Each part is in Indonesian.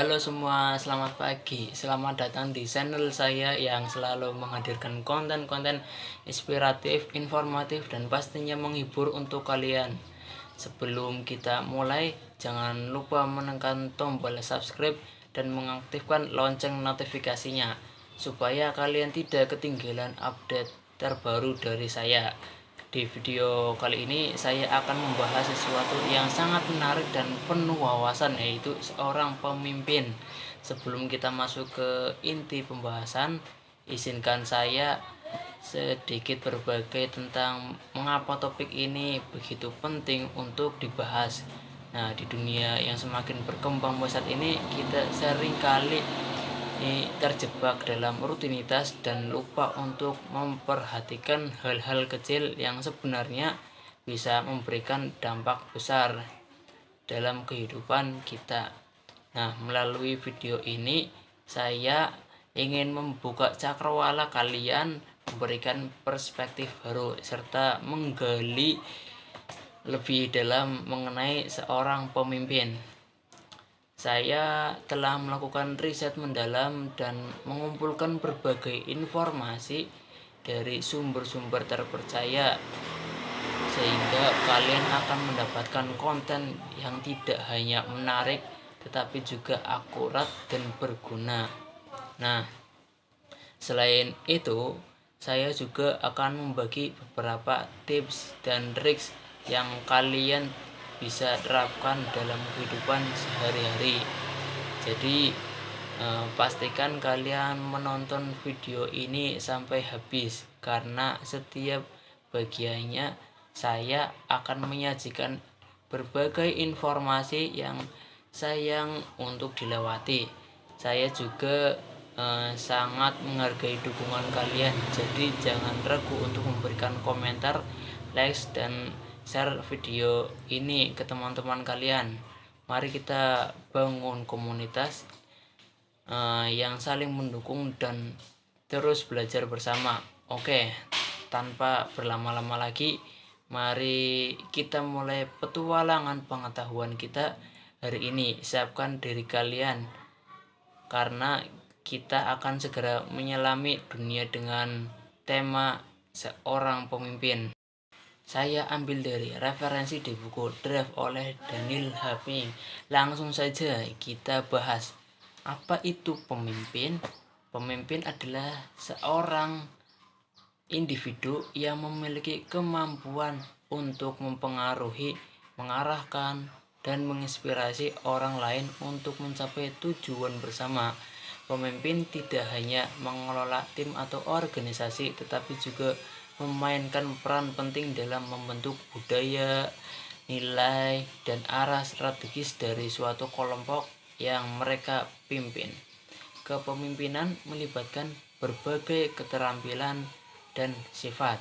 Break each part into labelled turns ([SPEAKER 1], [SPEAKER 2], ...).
[SPEAKER 1] Halo semua, selamat pagi. Selamat datang di channel saya yang selalu menghadirkan konten-konten inspiratif, informatif, dan pastinya menghibur untuk kalian. Sebelum kita mulai, jangan lupa menekan tombol subscribe dan mengaktifkan lonceng notifikasinya supaya kalian tidak ketinggalan update terbaru dari saya. Di video kali ini saya akan membahas sesuatu yang sangat menarik dan penuh wawasan, yaitu seorang pemimpin. Sebelum kita masuk ke inti pembahasan, izinkan saya sedikit berbagi tentang mengapa topik ini begitu penting untuk dibahas. Nah, di dunia yang semakin berkembang pesat ini, kita sering kali terjebak dalam rutinitas dan lupa untuk memperhatikan hal-hal kecil yang sebenarnya bisa memberikan dampak besar dalam kehidupan kita. Nah, melalui video ini saya ingin membuka cakrawala kalian, memberikan perspektif baru serta menggali lebih dalam mengenai seorang pemimpin. Saya telah melakukan riset mendalam dan mengumpulkan berbagai informasi dari sumber-sumber terpercaya, sehingga kalian akan mendapatkan konten yang tidak hanya menarik tetapi juga akurat dan berguna. Nah, selain itu, saya juga akan membagi beberapa tips dan trik yang kalian bisa terapkan dalam kehidupan sehari-hari. Jadi pastikan kalian menonton video ini sampai habis, karena setiap bagiannya saya akan menyajikan berbagai informasi yang sayang untuk dilewati. Saya juga sangat menghargai dukungan kalian, jadi jangan ragu untuk memberikan komentar, likes, dan share video ini ke teman-teman kalian. Mari kita bangun komunitas yang saling mendukung dan terus belajar bersama. Oke, tanpa berlama-lama lagi, mari kita mulai petualangan pengetahuan kita hari ini. Siapkan diri kalian, karena kita akan segera menyelami dunia dengan tema seorang pemimpin. Saya ambil dari referensi di buku Drive oleh Daniel Haping. Langsung saja kita bahas, apa itu pemimpin? Pemimpin adalah seorang individu yang memiliki kemampuan untuk mempengaruhi, mengarahkan, dan menginspirasi orang lain untuk mencapai tujuan bersama. Pemimpin tidak hanya mengelola tim atau organisasi, tetapi juga memainkan peran penting dalam membentuk budaya, nilai, dan arah strategis dari suatu kelompok yang mereka pimpin. Kepemimpinan melibatkan berbagai keterampilan dan sifat,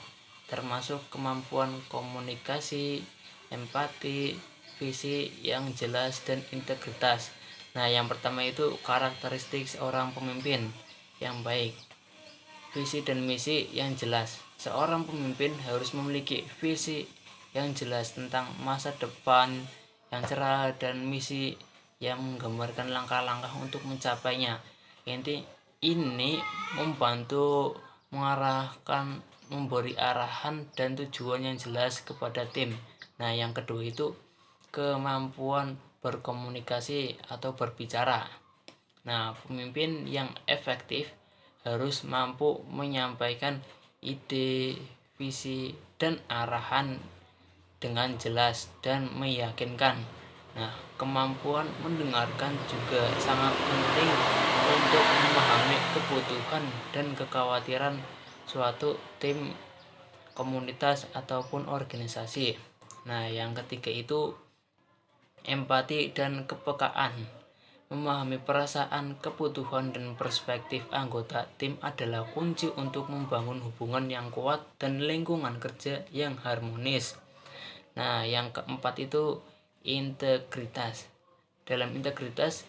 [SPEAKER 1] termasuk kemampuan komunikasi, empati, visi yang jelas, dan integritas. Nah, yang pertama itu karakteristik seorang pemimpin yang baik. Visi dan misi yang jelas. Seorang pemimpin harus memiliki visi yang jelas tentang masa depan yang cerah dan misi yang menggambarkan langkah-langkah untuk mencapainya. Ini membantu mengarahkan, memberi arahan dan tujuan yang jelas kepada tim. Nah, yang kedua itu kemampuan berkomunikasi atau berbicara. Nah, pemimpin yang efektif harus mampu menyampaikan ide, visi, dan arahan dengan jelas dan meyakinkan. Nah, kemampuan mendengarkan juga sangat penting untuk memahami kebutuhan dan kekhawatiran suatu tim, komunitas, ataupun organisasi. Nah, yang ketiga itu empati dan kepekaan. Memahami perasaan, kebutuhan, dan perspektif anggota tim adalah kunci untuk membangun hubungan yang kuat dan lingkungan kerja yang harmonis. Nah, yang keempat itu integritas. Dalam integritas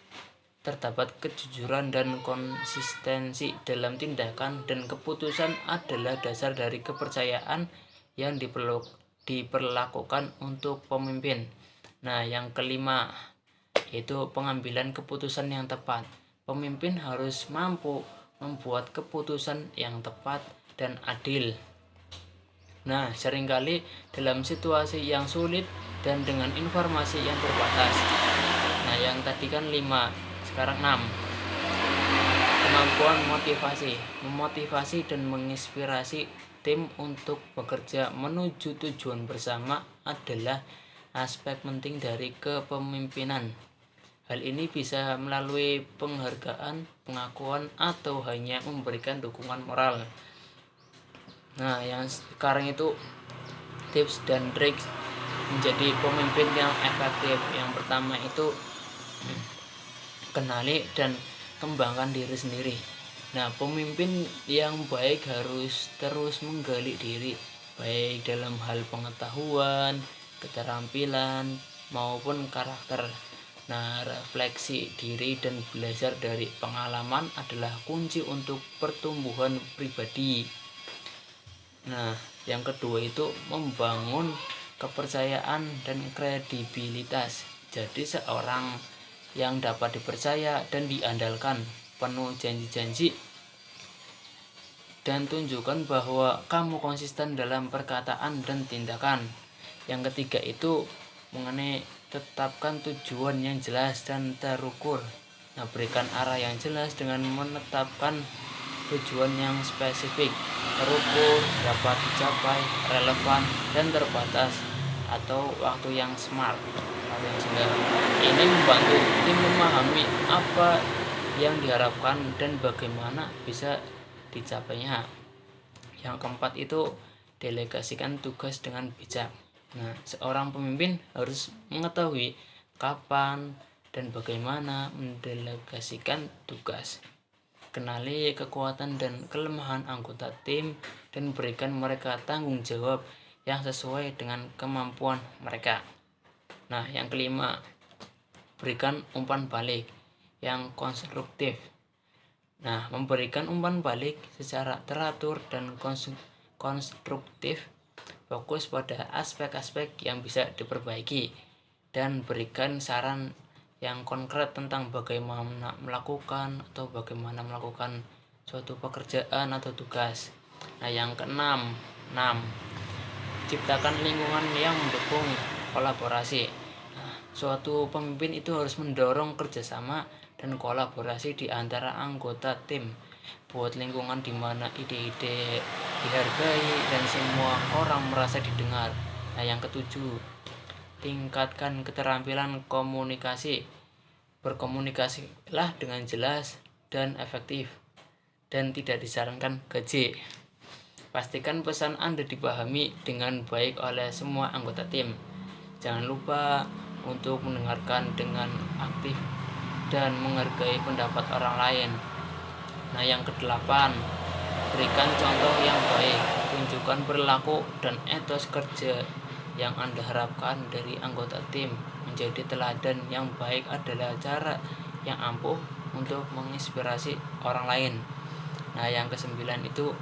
[SPEAKER 1] terdapat kejujuran dan konsistensi dalam tindakan dan keputusan adalah dasar dari kepercayaan yang diperlakukan untuk pemimpin. Nah, yang kelima yaitu pengambilan keputusan yang tepat. Pemimpin harus mampu membuat keputusan yang tepat dan adil. Nah, seringkali dalam situasi yang sulit dan dengan informasi yang terbatas. Nah, yang tadi kan 5, sekarang 6. Kemampuan motivasi, memotivasi dan menginspirasi tim untuk bekerja menuju tujuan bersama adalah aspek penting dari kepemimpinan. Hal ini bisa melalui penghargaan, pengakuan, atau hanya memberikan dukungan moral. Nah, yang sekarang itu tips dan trik menjadi pemimpin yang efektif. Yang pertama itu kenali dan kembangkan diri sendiri. Nah, pemimpin yang baik harus terus menggali diri, baik dalam hal pengetahuan, keterampilan, maupun karakter. Nah, refleksi diri dan belajar dari pengalaman adalah kunci untuk pertumbuhan pribadi. Nah, yang kedua itu membangun kepercayaan dan kredibilitas. Jadi seorang yang dapat dipercaya dan diandalkan, penuh janji-janji, dan tunjukkan bahwa kamu konsisten dalam perkataan dan tindakan. Yang ketiga itu mengenai tetapkan tujuan yang jelas dan terukur. Nah, berikan arah yang jelas dengan menetapkan tujuan yang spesifik, terukur, dapat dicapai, relevan, dan terbatas, atau waktu yang smart. Ini membantu tim memahami apa yang diharapkan dan bagaimana bisa dicapainya. Yang keempat itu delegasikan tugas dengan bijak. Nah, seorang pemimpin harus mengetahui kapan dan bagaimana mendelegasikan tugas. Kenali kekuatan dan kelemahan anggota tim dan berikan mereka tanggung jawab yang sesuai dengan kemampuan mereka. Nah, yang kelima, berikan umpan balik yang konstruktif. Nah, memberikan umpan balik secara teratur dan konstruktif, fokus pada aspek-aspek yang bisa diperbaiki, dan berikan saran yang konkret tentang bagaimana melakukan suatu pekerjaan atau tugas. Nah, yang keenam, ciptakan lingkungan yang mendukung kolaborasi. Nah, suatu pemimpin itu harus mendorong kerjasama dan kolaborasi di antara anggota tim. Buat lingkungan di mana ide-ide dihargai dan semua orang merasa didengar. Nah, yang ketujuh, tingkatkan keterampilan komunikasi. Berkomunikasilah dengan jelas dan efektif, dan tidak disarankan gaji. Pastikan pesan Anda dipahami dengan baik oleh semua anggota tim. Jangan lupa untuk mendengarkan dengan aktif dan menghargai pendapat orang lain. Nah, yang kedelapan, berikan contoh yang baik. Tunjukkan perilaku dan etos kerja yang Anda harapkan dari anggota tim. Menjadi teladan yang baik adalah cara yang ampuh untuk menginspirasi orang lain. Nah, yang kesembilan itu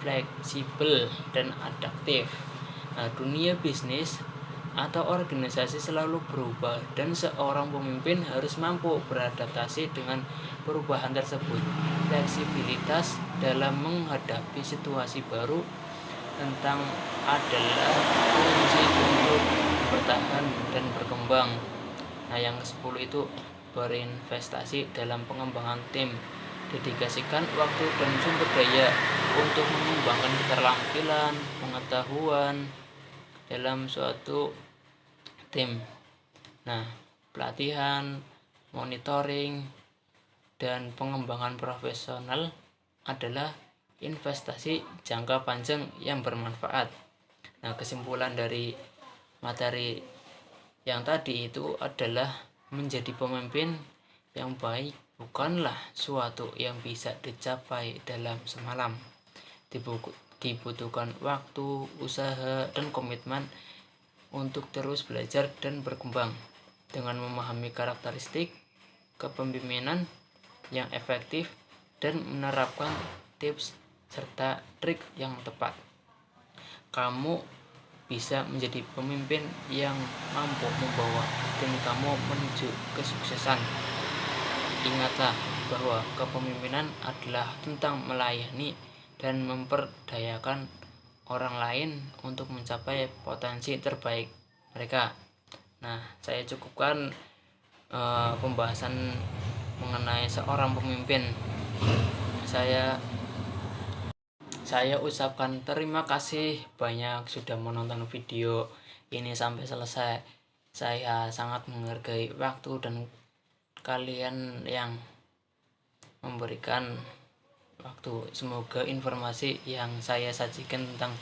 [SPEAKER 1] fleksibel dan adaptif. Nah, dunia bisnis atau organisasi selalu berubah dan seorang pemimpin harus mampu beradaptasi dengan perubahan tersebut. Fleksibilitas dalam menghadapi situasi baru adalah kunci untuk bertahan dan berkembang. Nah, yang ke-10 itu berinvestasi dalam pengembangan tim. Dedikasikan waktu dan sumber daya untuk mengembangkan keterampilan, pengetahuan dalam suatu tim. Nah, pelatihan, monitoring, dan pengembangan profesional adalah investasi jangka panjang yang bermanfaat. Nah, kesimpulan dari materi yang tadi itu adalah menjadi pemimpin yang baik bukanlah suatu yang bisa dicapai dalam semalam. Dibutuhkan waktu, usaha, dan komitmen untuk terus belajar dan berkembang. Dengan memahami karakteristik kepemimpinan yang efektif dan menerapkan tips serta trik yang tepat, kamu bisa menjadi pemimpin yang mampu membawa tim kamu menuju kesuksesan. Ingatlah bahwa kepemimpinan adalah tentang melayani dan memperdayakan orang lain untuk mencapai potensi terbaik mereka. Nah, saya cukupkan pembahasan mengenai seorang pemimpin. Saya ucapkan terima kasih banyak sudah menonton video ini sampai selesai. Saya sangat menghargai waktu dan kalian yang memberikan waktu. Semoga informasi yang saya sajikan tentang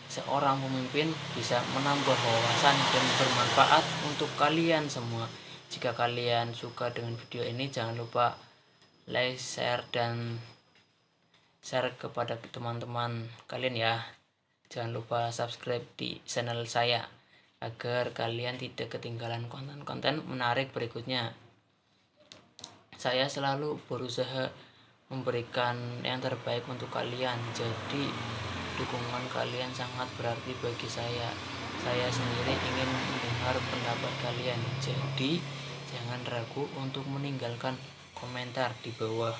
[SPEAKER 1] seorang pemimpin bisa menambah wawasan dan bermanfaat untuk kalian semua. Jika kalian suka dengan video ini, jangan lupa like, share, dan share kepada teman-teman kalian ya. Jangan lupa subscribe di channel saya agar kalian tidak ketinggalan konten-konten menarik berikutnya. Saya selalu berusaha memberikan yang terbaik untuk kalian, jadi dukungan kalian sangat berarti bagi saya. Saya sendiri ingin mendengar pendapat kalian, jadi jangan ragu untuk meninggalkan komentar di bawah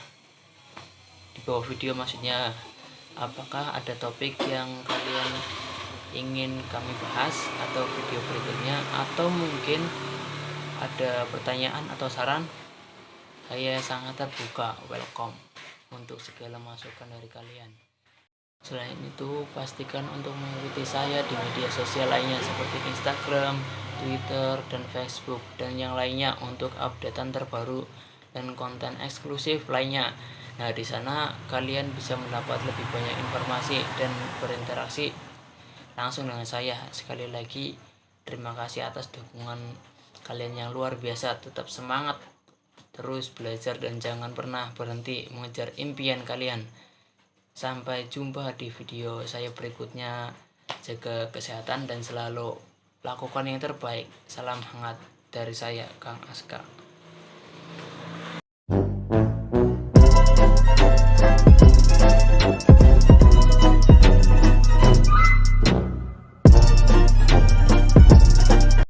[SPEAKER 1] video maksudnya. Apakah ada topik yang kalian ingin kami bahas atau video berikutnya, atau mungkin ada pertanyaan atau saran? Saya sangat terbuka, welcome untuk segala masukan dari kalian. Selain itu, pastikan untuk mengikuti saya di media sosial lainnya seperti Instagram, Twitter, dan Facebook, dan yang lainnya untuk updatean terbaru dan konten eksklusif lainnya. Nah, di sana kalian bisa mendapat lebih banyak informasi dan berinteraksi langsung dengan saya. Sekali lagi, terima kasih atas dukungan kalian yang luar biasa. Tetap semangat, terus belajar, dan jangan pernah berhenti mengejar impian kalian. Sampai jumpa di video saya berikutnya. Jaga kesehatan dan selalu lakukan yang terbaik. Salam hangat dari saya, Kang Aska.